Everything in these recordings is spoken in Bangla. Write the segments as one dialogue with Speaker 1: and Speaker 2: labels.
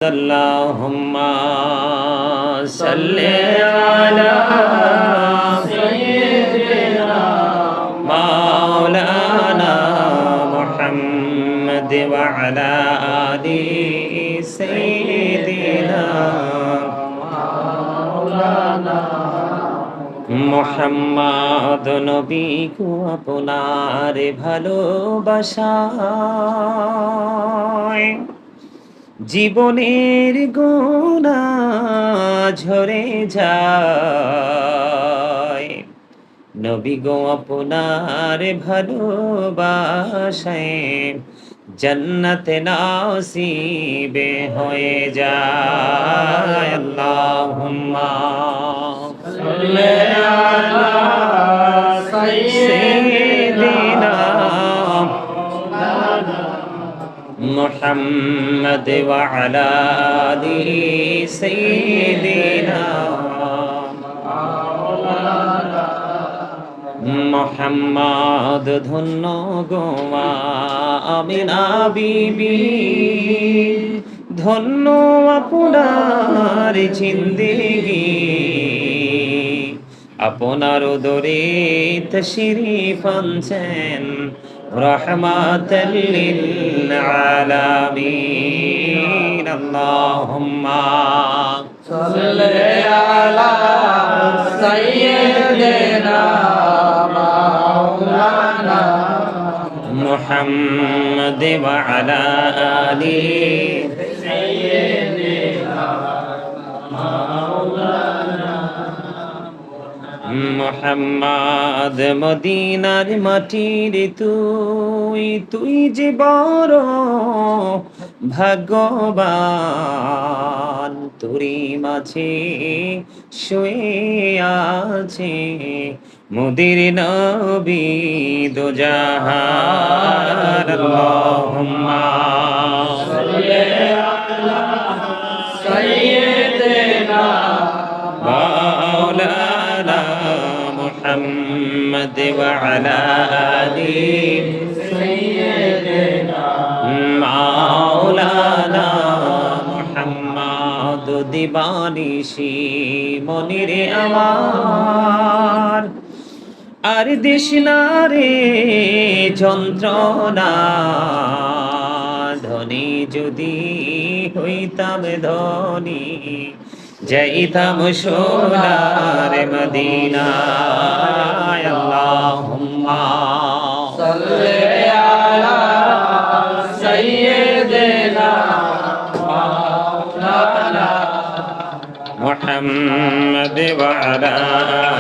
Speaker 1: اللهم صل على سيدنا مولانا محمد وعلى آل سيدنا مولانا মোহাম্মদ নবীকে আপনার ভালোবাসায় জীবনের গুনাহ ঝরে যায়। নবী গো আপনার ভালোবাসায় জান্নাত নসিবে হয়ে যায়। আল্লাহুম্মা সাল্লি আলা সাইয়্যিদিনা মুহাম্মদ ওয়া আলা আলি সাইয়্যিদিনা মুহাম্মদ। ধন্য গো আমিনা বিবি, ধন্য আপনার জিন্দেগি, আপনার উদরে তশরীফ আনছেন রহমাতাল লিল আলামিন। আল্লাহুম্মা সাল্লি আলা সাইয়্যিদিনা মাওলানা মুহাম্মদ ওয়া আলা আলি সাইয়্যিদিনা মাওলানা মুহাম্মদ। মদিনার মাটির তুই যে বড় ভাগ্যবান, তোরি মাঝে শুয়ে আছে মোদের নবী দো জাহান। আল্লাহুম্মা সাল্লি আলা সাইয়্যিদিনা মাওলানা মুহাম্মদ ওয়া আলা আলি সাইয়্যিদিনা মাওলানা মুহাম্মদ। দিবানিশি মনিরে আমার আর দেশনা রে যন্ত্রণা, ধনী যদি হইতাম ধনী যাইতাম সোনার মদিনায়। আল্লাহুম্মা সাল্লি আলা সাইয়্যিদিনা মাওলানা মুহাম্মদ ওয়া আলা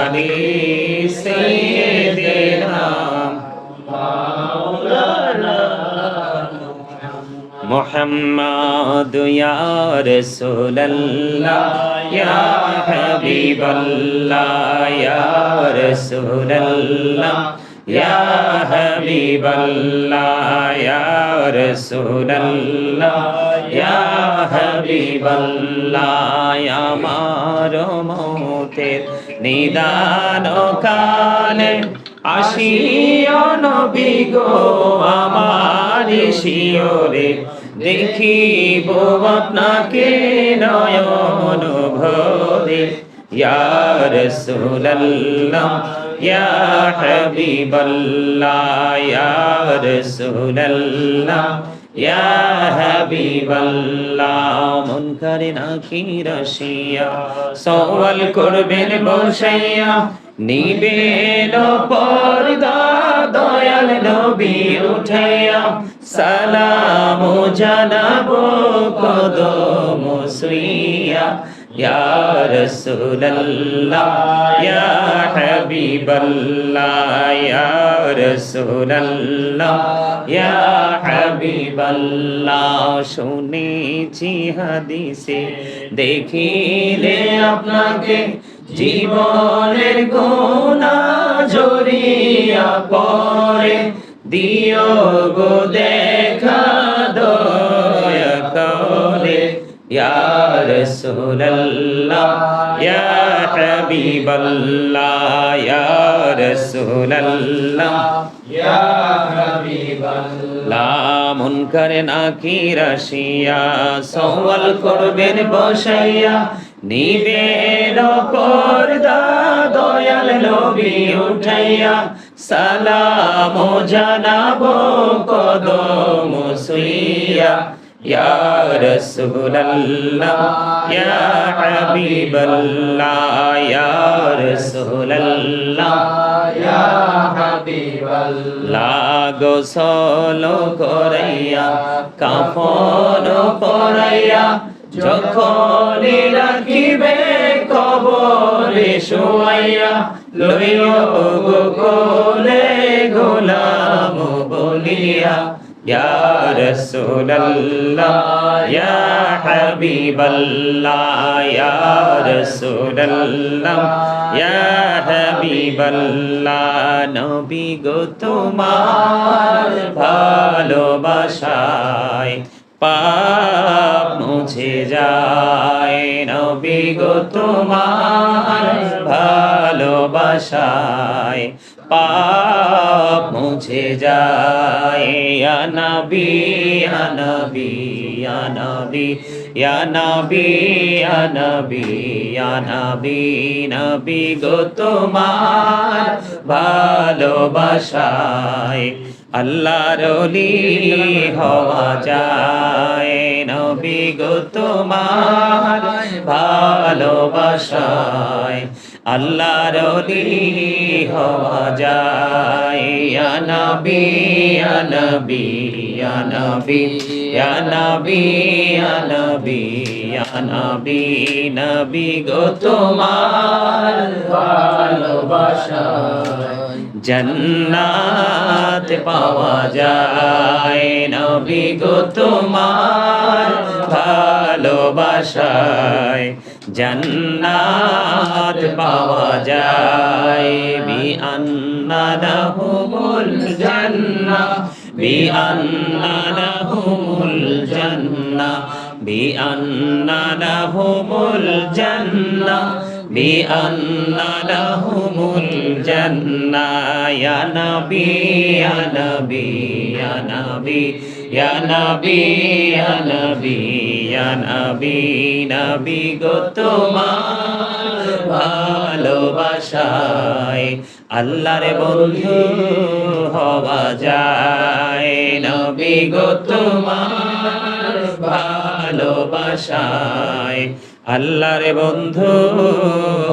Speaker 1: আলি সাইয়্যিদিনা মাওলানা মুহাম্মদ। ইয়া রাসূলুল্লাহ ইয়া হাবিবাল্লাহ ইয়া রাসূলুল্লাহ ইয়া হাবিবাল্লাহ ইয়া রাসূলুল্লাহ ইয়া হাবিবাল্লাহ। আমার মৌতের নিদান কালে আসিও নবী গো আমার শিয়রে, দেখিব আপনাকে নয়ন ভরে। ইয়া রাসূলুল্লাহ ইয়া হাবিবাল্লাহ ইয়া রাসূলুল্লাহ ইয়া হাবিবাল্লাহ। মুনকার নাকির আসিয়া সওয়াল করবেন বসাইয়া, নিবেন পর্দা দয়াল নবী উঠাইয়া, সালাম জানাবো কদম ছুঁইয়া। ইয়া রাসূলুল্লাহ ইয়া হাবিবাল্লাহ ইয়া রাসূলুল্লাহ ইয়া হাবিবাল্লাহ। শুনেছি হাদিসে দেখিলে আপনাকে জীবনের গুনাহ ঝরিয়া পড়ে, দিও গো দেখা দয়া করে। ইয়া রাসূলুল্লাহ ইয়া হাবিবাল্লাহ ইয়া রাসূলুল্লাহ ইয়া হাবিবাল্লাহ লা মুনকার নাকির আসিয়া সওয়াল করবেন বসাইয়া নিবেন পর্দা দয়াল নবী উঠাইয়া সালাম জানাবো কদম ছুঁইয়া ইয়া রাসূলুল্লাহ ইয়া হাবিবাল্লাহ ইয়া রাসূলুল্লাহ ইয়া হাবিবাল্লাহ গোসল করাইয়া কাফন পরাইয়া যখন রাখিবে কবরে শোয়াইয়া লইও গো কোলে গোলাম বলিয়া ইয়া রাসূলুল্লাহ ইয়া হাবিবাল্লাহ ইয়া রাসূলুল্লাহ ইয়া হাবিবাল্লাহ নবী গো তোমার ভালোবাসায় পাপ মুছে যায় নবী গো তোমার ভালোবাসায় পাপ মুছে যায় ইয়া নবী ইয়া নবী ইয়া নবী ইয়া নবী ইয়া নবী ইয়া নবী নবী গো তোমার ভালোবাসায় আল্লাহর ওলি হওয়া যায় নবী গো তোমার ভালোবাসায় আল্লাহর ওলি হওয়া যায় ইয়া নবী ইয়া নবী ইয়া নবী ইয়া নবী ইয়া নবী ইয়া নবী নবী গো তোমার ভালোবাসায় জান্নাত পাওয়া যায় নবী গো তোমার ভালোবাসায় জান্নাত পাওয়া যায় বিআন্না লাহুমুল জান্নাহ বিআন্না লাহুমুল জান্নাহ বিআন্না লাহুমুল জান্নাহ বিআন্না লাহুমুল জান্নাহ ইয়া নবী ইয়া নবী ইয়া নবী ইয়া নবী ইয়া নবী ইয়া নবী নবী গো তোমার ভালোবাসায় আল্লাহর বন্ধু হওয়া যায় নবী গো তোমার ভালোবাসায় আল্লাহর বন্ধু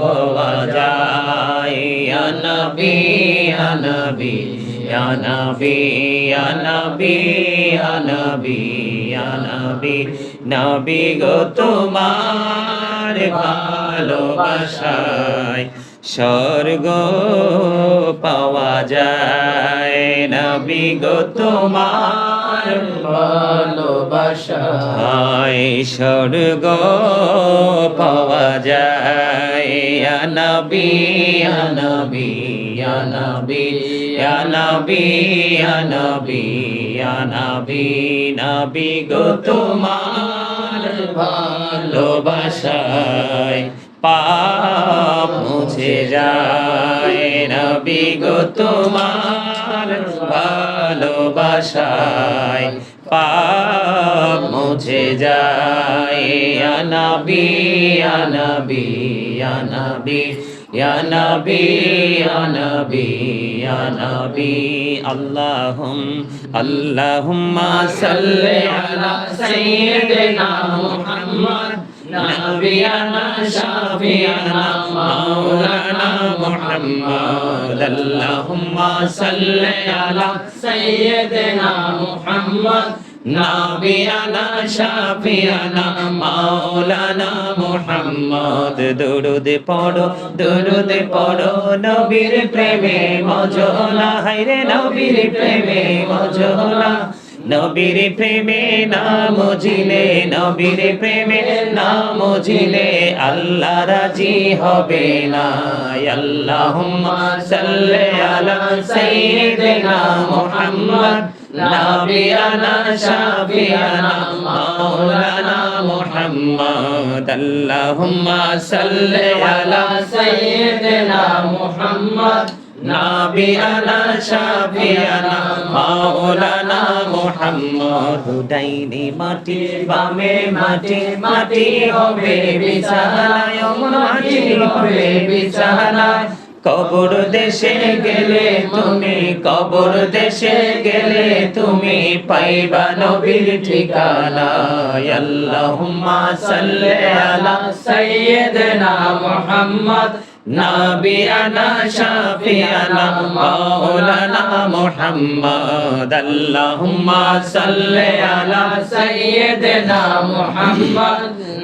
Speaker 1: হওয়া যায় ইয়া নবী ইয়া নবী ইয়া নবী ইয়া নবী ইয়া নবী ইয়া নবী নবী গো তোমার ভালোবাসায় স্বর্গ পাওয়া যায় নবী গো তোমার ভালোবাসায় স্বর্গ পাওয়া যায় ইয়া নবী ইয়া নবী ইয়া নবী ইয়া নবী ইয়া নবী ইয়া নবী নবী গো তোমার ভালোবাসায় পাপ মুছে যায় নবী গো তোমার ভালোবাসায় পাপ মুছে যায় ইয়া নবী ইয়া নবী ইয়া নবী ইয়া নবী ইয়া নবী ইয়া নবী আল্লাহুম্মা সাল্লি আলা সাইয়্যিদিনা মুহাম্মদ নবিয়ানা শাফিয়ানা মাওলানা মুহাম্মদ আল্লাহুম্মা সাল্লি আলা সাইয়্যিদিনা মুহাম্মদ নবিয়ানা শাফিয়ানা মাওলানা মুহাম্মদ দরুদ পড়ো নবীর প্রেমে মজনা হায়রে নবীর প্রেমে মজনা নবীর প্রেমে নাম জিলে নবীর প্রেমে নাম জিলে আল্লাহ রাজি হবে না আল্লাহুম্মা সাল্লি আলা সাইয়্যিদিনা মুহাম্মদ নবিয়ানা শাফিয়ানা মাওলানা মুহাম্মদ আল্লাহুম্মা সাল্লি আলা সাইয়্যিদিনা মুহাম্মদ নাবিয়ানা শাফিয়ানা মাওলানা মুহাম্মদ। ডাইনে মাটি বামে মাটি, মাটি হবে বিছানায়, মাটি হবে বিছানায়। কবর দেশে গেলে তুমি, কবর দেশে গেলে তুমি পাইবা নবীর ঠিকানা। আল্লাহুম্মা সাল্লি আলা সাইয়্যিদিনা মুহাম্মদ নাবিয়ানা শাফিয়ানা মাওলানা মুহাম্মদ। আল্লাহুম্মা সাল্লি আলা সাইয়্যিদিনা মুহাম্মদ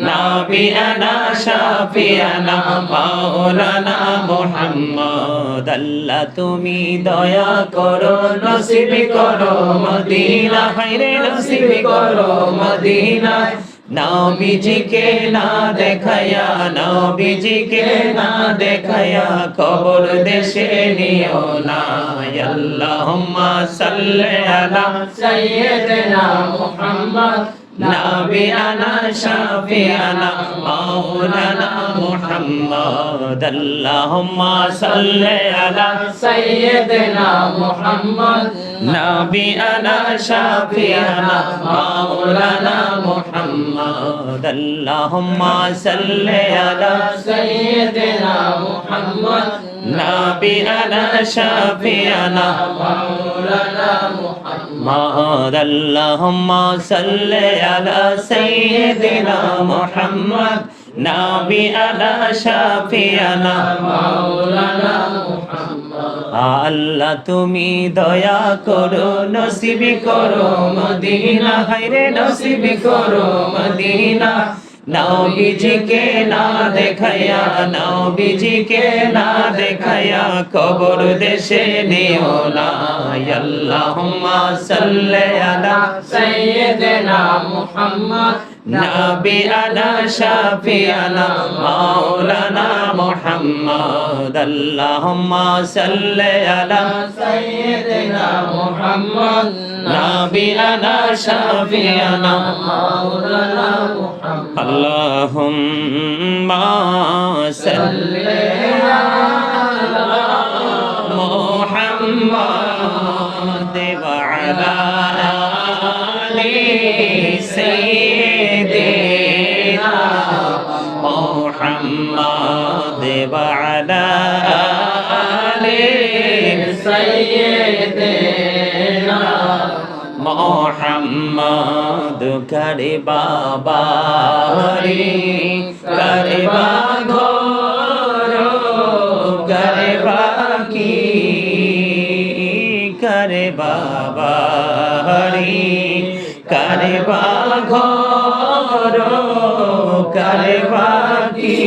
Speaker 1: নাবিয়ানা শাফিয়ানা মাওলানা মুহাম্মদ। আল্লাহ তুমি দয়া করো, নসিব করো মদিনা, হায়রে নসিব করো মদিনা। নবীজিকে না দেখায়া, নবীজিকে না দেখায়া কবর দেশে নিও না। আল্লাহুম্মা সাল্লি আলা সাইয়্যিদিনা মুহাম্মদ নাবিয়ানা শাফিয়ানা মাওলানা মুহাম্মদ। আল্লাহুম্মা সাল্লি আলা সাইয়্যিদিনা মুহাম্মদ নাবিয়ানা শাফিয়ানা মাওলানা মুহাম্মদ। আল্লাহুম্মা সাল্লি আলা সাইয়্যিদিনা মুহাম্মদ নাবিয়ানা শাফিয়ানা মাওলানা মুহাম্মদ। আল্লাহুম্মা সাল্লি আলা সাইয়্যিদিনা মুহাম্মদ নাবিয়ানা শাফিয়ানা মাওলানা মুহাম্মদ। আল্লাহ তুমি দয়া করো, নসিব করো মদিনা, হায়রে নসিব করো মদিনা। নবীজিকে না দেখায়া, নবীজিকে না দেখায়া কবর দেশে নিও না। আল্লাহুম্মা সাল্লি আলা সাইয়্যিদিনা মুহাম্মদ নাবিয়ানা শাফিয়ানা মাওলানা মুহাম্মদ। আল্লাহুম্মা সাল্লি আলা সাইয়্যিদিনা মুহাম্মদ নাবিয়ানা শাফিয়ানা মাওলানা মুহাম্মদ। আল্লাহুম্মা সাল্লি আলা মুহাম্মদ ওয়া আলা আলি সাইয়্যিদিনা মুহাম্মদ ওয়া আলা আলি সাইয়্যিদিনা মুহাম্মদ। করে বাবারি করে ঘর করে বাকি করে বাবারি করে ঘর করে বাকি।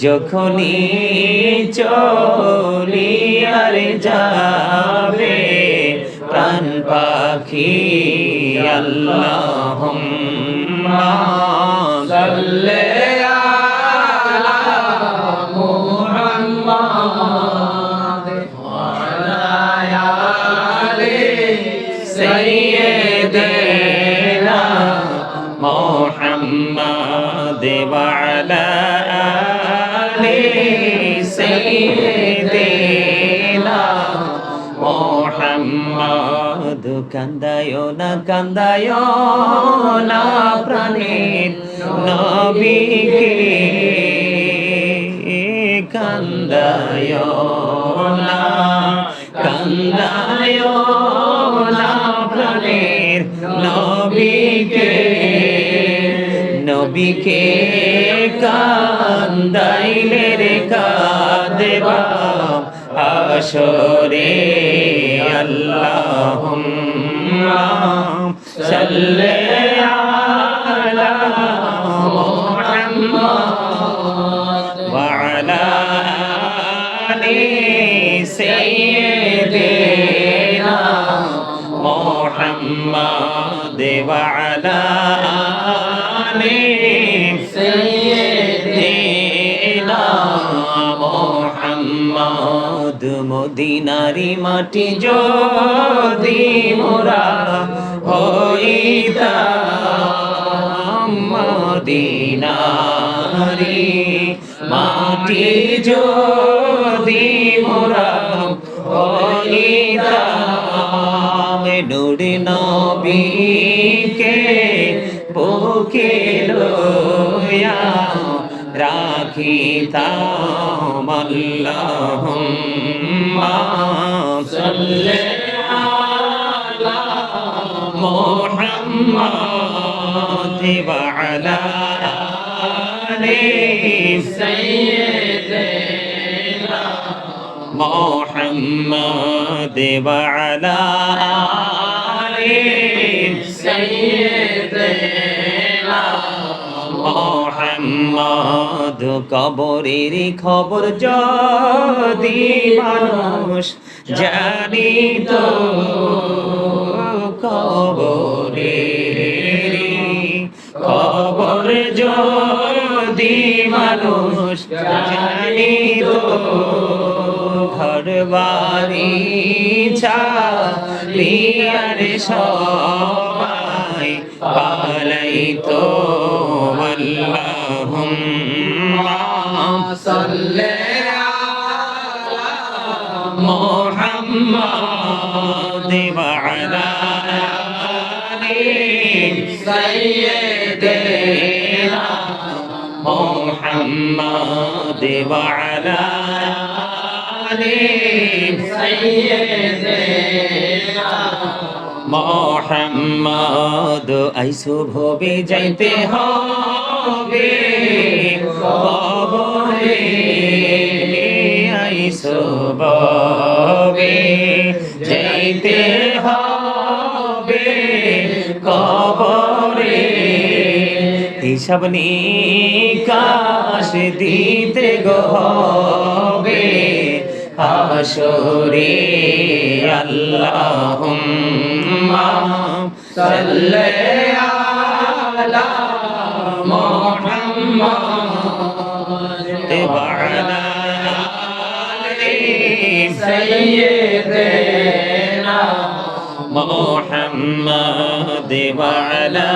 Speaker 1: যখনই চলিয়ার যাবে প্রাণ পাখি। আল্লাহুম্মা সাল্লি আলা মুহাম্মদ ওয়া আলা আলি সাইয়্যিদিনা মুহাম্মদ ওয়া আলা আলি সাইয়্যিদিনা মুহাম্মদ। কান্দায়ো না, কান্দায়ো না প্রাণের নবীকে, কান্দায়ো না, কান্দায়ো না প্রাণের নবীকে। নবীকে কান্দাইলে রে কাঁদবা হাসরে। আল্লাহুম্মা সাল্লি আলা মুহাম্মদ ওয়া আলা আলি সাইয়্যিদিনা মুহাম্মদ ওয়া আলা আলি সাইয়্যিদিনা মুহাম্মদ। মদিনারি মাটি যদি মোরা হইতাম, মদিনারি মাটি যদি মোরা হইতাম নূর নবীকে বুকে লইয়া রাখিতাম আল্লাহুম্মা সাল্লি আলা মুহাম্মাদ ওয়া আলা আলি সাইয়্যিদিনা মুহাম্মাদ ওয়া আলা আলি সাইয়্যিদিনা মুহাম্মদ কবরের খবর যদি মানুষ জানিত কবরের খবর যদি মানুষ জানিত ঘর বাড়ি ছাড়িয়ার সবাই পালাইতো আল্লাহুম্মা সাল্লি আলা মুহাম্মাদ ওয়া আলা আলি সাইয়্যিদিনা মুহাম্মাদ ওয়া আলা আলি সাইয়্যিদিনা মুহাম্মদ আইসো ভবে যাইতে হবে কবরে আইসো ভবে যাইতে হবে কবরে হিসাব নিকাশ দিতে গো হবে হাসরে আল্লাহুম্মা সাল্লি আলা মুহাম্মাদ ওয়া আলা আলি সাইয়্যিদিনা মুহাম্মাদ ওয়া আলা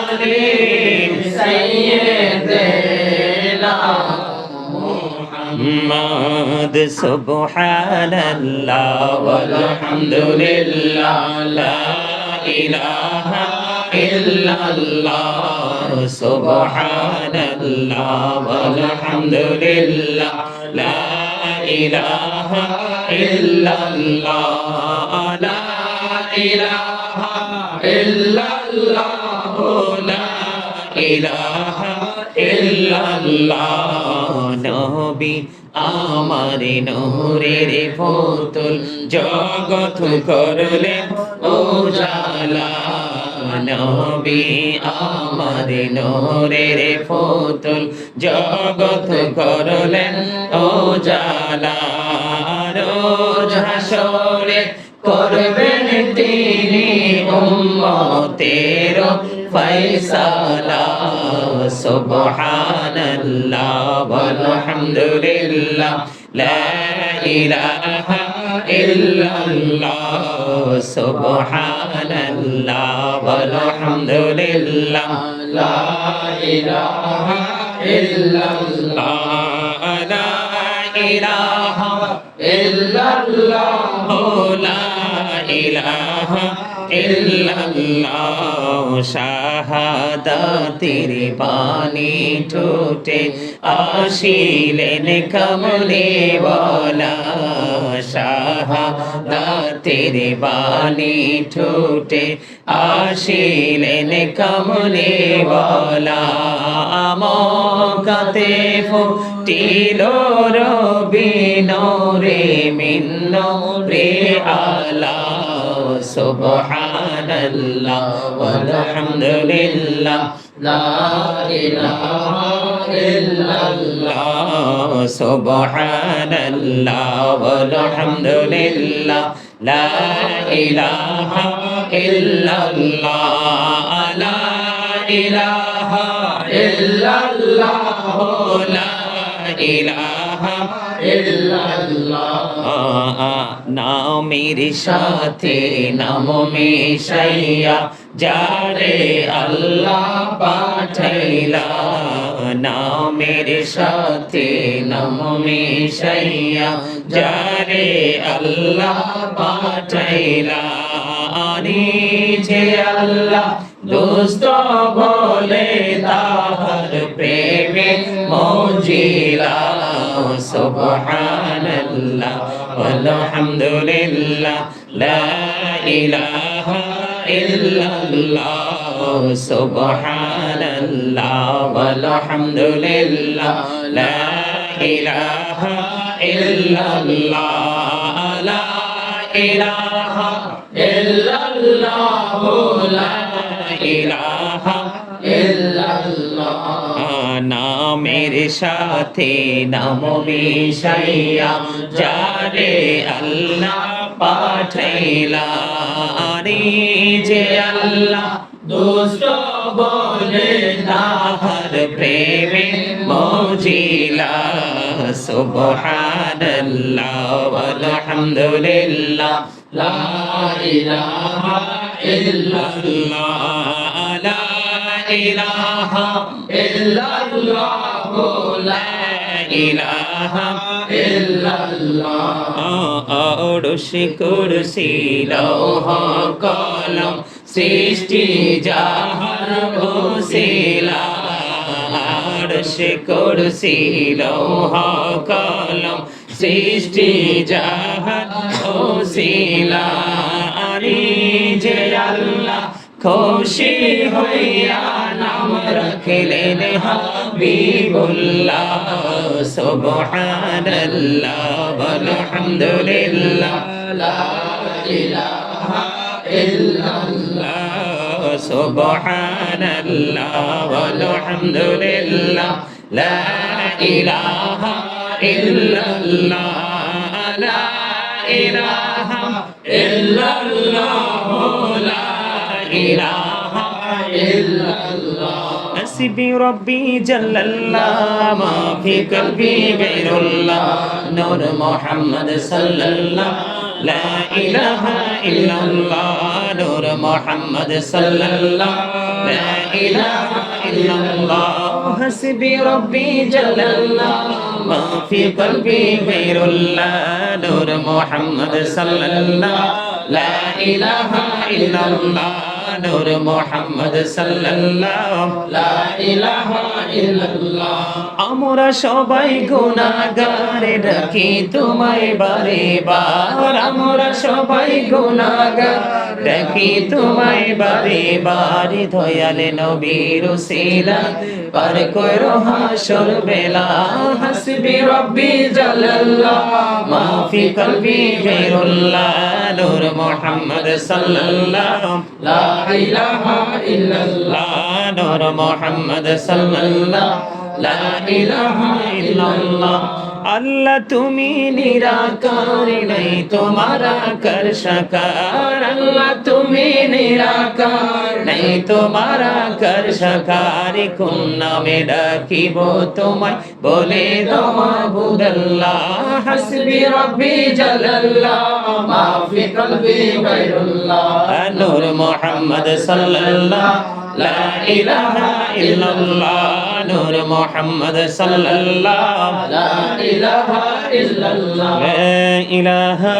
Speaker 1: আলি সাইয়্যিদিনা মুহাম্মদ সুবহানাল্লাহ ওয়ালহামদুলিল্লাহ লা ইলাহা ইল্লাল্লাহ সুবহানাল্লাহ ওয়ালহামদুলিল্লাহ লা ইলাহা ইল্লাল্লাহ লা ইলাহা ইল্লাল্লাহ লা ইলাহা ইল্লাল্লাহ নবী আমার নূরের পুতুল জগৎ করলেন উজালা নবী আমার নূরের পুতুল জগৎ করলেন উজালা রোজ হাসরে করবেন তিনি উম্মতের ফয়সালা সুবহানাল্লাহ ওয়ালহামদুলিল্লাহ লা ইলাহা ইল্লাল্লাহ সুবহানাল্লাহ ওয়ালহামদুলিল্লাহ লা ইলাহা ইল্লাল্লাহ লা ইলাহা ইল্লাল্লাহ লা ইলাহা ইল্লাল্লাহ শাহাদাতের পানি ঠোঁটে আসিলেন কমলে ওয়ালা শাহাদাতের পানি ঠোঁটে আসিলেন কমলে ওয়ালা মক্কাতে ফুটিল রবি নূরে মিন নূরে আলা সুবহানাল্লাহ ওয়ালহামদুলিল্লাহ লা ইলাহা ইল্লাল্লাহ সুবহানাল্লাহ ওয়ালহামদুলিল্লাহ লা ইলাহা ইল্লাল্লাহ লা ইলাহা ইল্লাল্লাহ লা ইলাহা ইল্লাল্লাহ নামের সাথে নাম মিশাইয়া যারে আল্লাহ পাঠাইলা নামের সাথে নাম মিশাইয়া যারে আল্লাহ পাঠাইলা আনি যে আল্লাহ দোস্ত বলে তাহার প্রেমে মজিলা সুবহানাল্লাহ আলহামদুলিল্লাহ লা ইলাহা ইল্লাল্লাহ সুবহানাল্লাহ আলহামদুলিল্লাহ লা ইলাহা ইল্লাল্লাহ লা ইলাহা ইল্লাল্লাহ লা ইলাহা ইল্লাল্লাহ নামের সাথে নাম মিশাইয়া যারে আল্লাহ পাঠাইলা আনি যে আল্লাহ দোস্ত বলে তাহার প্রেমে মজিলা সুবহানাল্লাহ আলহামদুলিল্লাহ লা ইলাহা ইল্লাল্লাহ লা ইলাহা ইল্লাল্লাহ লা ইলাহা ইল্লাল্লাহ আরশ কুরসি লৌহ কলম সৃষ্টি জাহান ওসিলা আরশ কুরসি লৌহ কলম সৃষ্টি জাহান ওসিলা আনি যে আল্লাহ খুশি হইয়া নাম রাখলেন হাবিবুল্লাহ সুবহানাল্লাহ আলহামদুলিল্লাহ লা ইলাহা ইল্লাল্লাহ সুবহানাল্লাহ আলহামদুলিল্লাহ লা ইলাহা ইল্লাল্লাহ লা ইলাহা ইল্লাল্লাহ লা ইলাহা ইল্লাল্লাহ হাসবি রব্বি জাল্লাল্লাহ মা ফি কলবি গায়রুল্লাহ নূর মুহাম্মদ সাল্লাল্লাহ লা ইলাহা ইল্লাল্লাহ নূর মুহাম্মদ সাল্লাল্লাহ লা ইলাহা ইল্লাল্লাহ হাসবি রব্বি জাল্লাল্লাহ মা ফি কলবি গায়রুল্লাহ নূর মুহাম্মদ সাল্লাল্লাহ লা ইলাহা ইল্লাল্লাহ নূর মুহাম্মদ সাল্লাল্লাহ লা ইলাহা ইল্লাল্লাহ আমরা সবাই গুনাহগার ডাকি তোমায় বারে বার আমরা সবাই গুনাহগার ডাকি তোমায় বারে বার দয়াল নবীর উসিলা পার কইরো হাসর বেলা হাসবি রব্বি জাল্লাল্লাহ মা ফি কলবি গায়রুল্লাহ নূর মুহাম্মদ সাল্লাল্লাহ লা ইলাহা ইল্লাল্লাহ নূর মুহাম্মদ সাল্লাল্লাহ লা ইলাহা ইল্লাল্লাহ আল্লাহ তুমি নিরাকার নাই তোমারা কর সাকার আল্লাহ তুমি নিরাকার নাই তোমারা কর সাকার কোন নামে ডাকিব তোমায় বলে দাও মাবুদাল্লাহ হাসবি রব্বি জাল্লাল্লাহ মা ফি কলবি গায়রুল্লাহ নূর মুহাম্মদ সাল্লাল্লাহ লা ইলাহা ইল্লাল্লাহ নূর মুহাম্মদ সাল্লাল্লাহ লা ইলাহা ইল্লাল্লাহ লা ইলাহা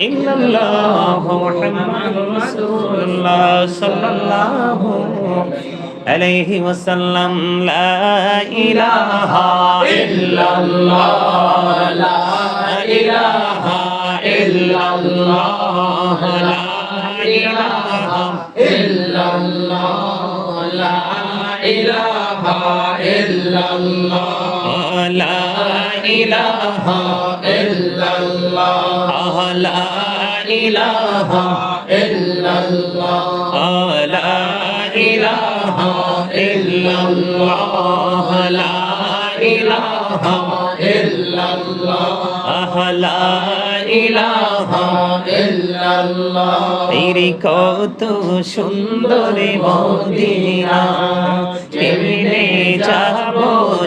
Speaker 1: ইল্লাল্লাহ মুহাম্মাদুর রাসূলুল্লাহ সাল্লাল্লাহু আলাইহি ওয়াসাল্লাম লা ইলাহা ইল্লাল্লাহ লা ইলাহা ইল্লাল্লাহ লা ইলাহা ইল্লাল্লাহ লা ইলাহা ইল্লাল্লাহ লা ইলাহা ইল্লাল্লাহ লা ইলাহা ইল্লাল্লাহ লা ইলাহা ইল্লাল্লাহ লা ইলাহা ইল্লাল্লাহ লা ইলাহা ইল্লাল্লাহ তেরি কত সুন্দর মদিনা কেমনে যাব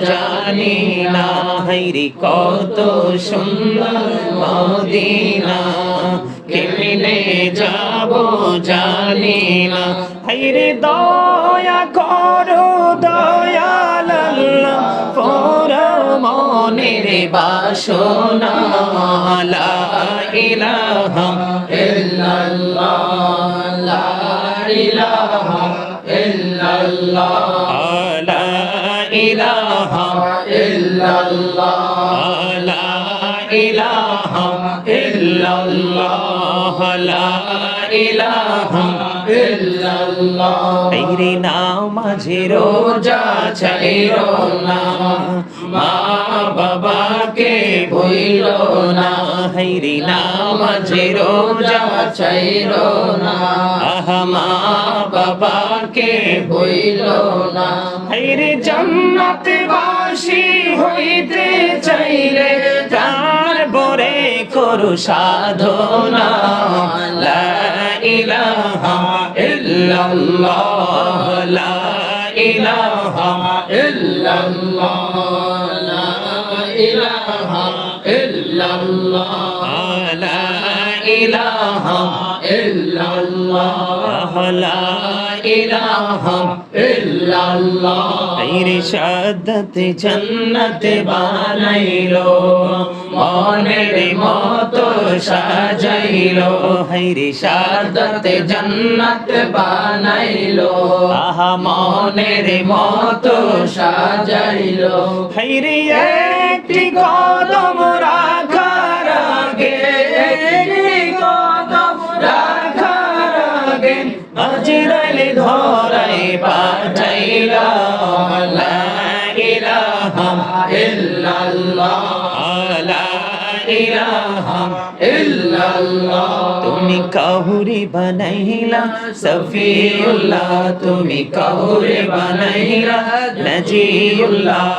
Speaker 1: জানি না হায়রে কত সুন্দর মদিনা কেমনে যাব জানি না হায়রে দয়া করো দয়াল আল্লাহ মনের বাসনা লা ইলাহা ইল্লাল্লাহ লা ইলাহা ইল্লাল্লাহ লা ইলাহা ইল্লাল্লাহ লা ইলাহা ইল্লাল্লাহ লা ইলাহা ইল্লাল্লাহ তেরি নামাজে রোজা ছাইরো না মা বাবাকে ভুইলো না হেরি নামাজে রোজা ছাইরো না মা বাবাকে ভুইলো না হেরি জান্নাতবাসী হইতে চাইলে তার বরে করু সাধনা লা ইলাহা ইল্লাল্লাহ লা ইলাহা ইল্লাল্লাহ লা ইলাহা ইল্লাল্লাহ লা ইলাহা ইল্লাল্লাহ লা ইলাহা ইল্লাল্লাহ ইরশাদত জান্নাত বানাইলো মনের মতো সাজাইলো ইরশাদত জান্নাত বানাইলো আহা মনের মতো সাজাইলো হায়রে একটি কদম রাখার আগে একটি কদম রাখার আগে আজরাইল ধরাই পাঠাইলা লা ইলাহা ইল্লাল্লাহ লা ইলাহা ইল্লাল্লাহ তুমি কাহুরি বানাইলা সফিউল্লাহ তুমি কাহুরি বানাইলা নজিউল্লাহ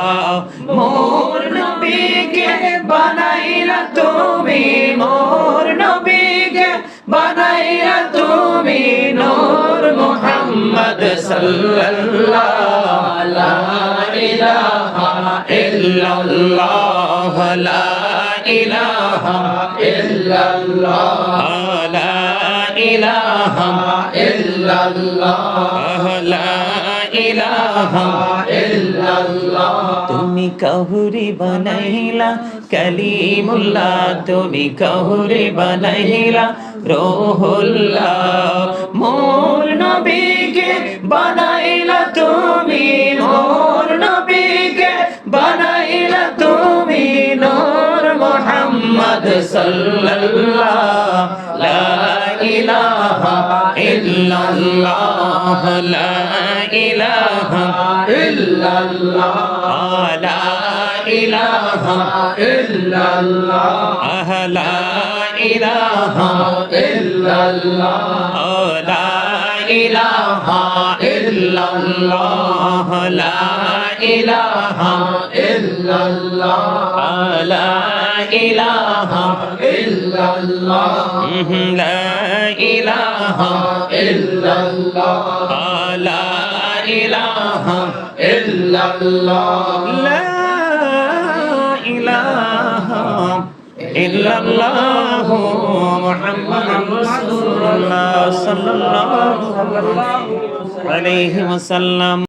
Speaker 1: মোর নবীকে বানাইলা তুমি মোর নবীকে বানাইলা তুমি নূর মুহাম্মদ সাল্লাল্লাহু লা ইলাহা ইল্লাল্লাহ লা ইলাহা ইল্লাল্লাহ লা ইলাহা ইল্লাল্লাহ লা ইলাহা ইল্লাল্লাহ তুমি কাহুরি বানাইলা কালিমুল্লাহ তুমি কাহুরি বানাইলা রূহুল্লাহ মোর নবীকে বানাইলা তুমি মোর নবীকে বানাইলা তুমি নূর মুহাম্মদ সাল্লাল্লাহু লা ইলাহা ইল্লাল্লাহ লা ইলাহা ইল্লাল্লাহ লা ইলাহা ইল্লাল্লাহ লা ইলাহা ইল্লাল্লাহ লা ইলাহা ইল্লাল্লাহ লা ইলাহা ইল্লাল্লাহ লা ইলাহা ইল্লাল্লাহ লা ইলাহা ইল্লাল্লাহ লা ইলাহা ইল্লাল্লাহ লা ইলাহা ইল্লাল্লাহ মুহাম্মাদুর রাসূলুল্লাহ সাল্লাল্লাহু আলাইহি ওয়াসাল্লাম।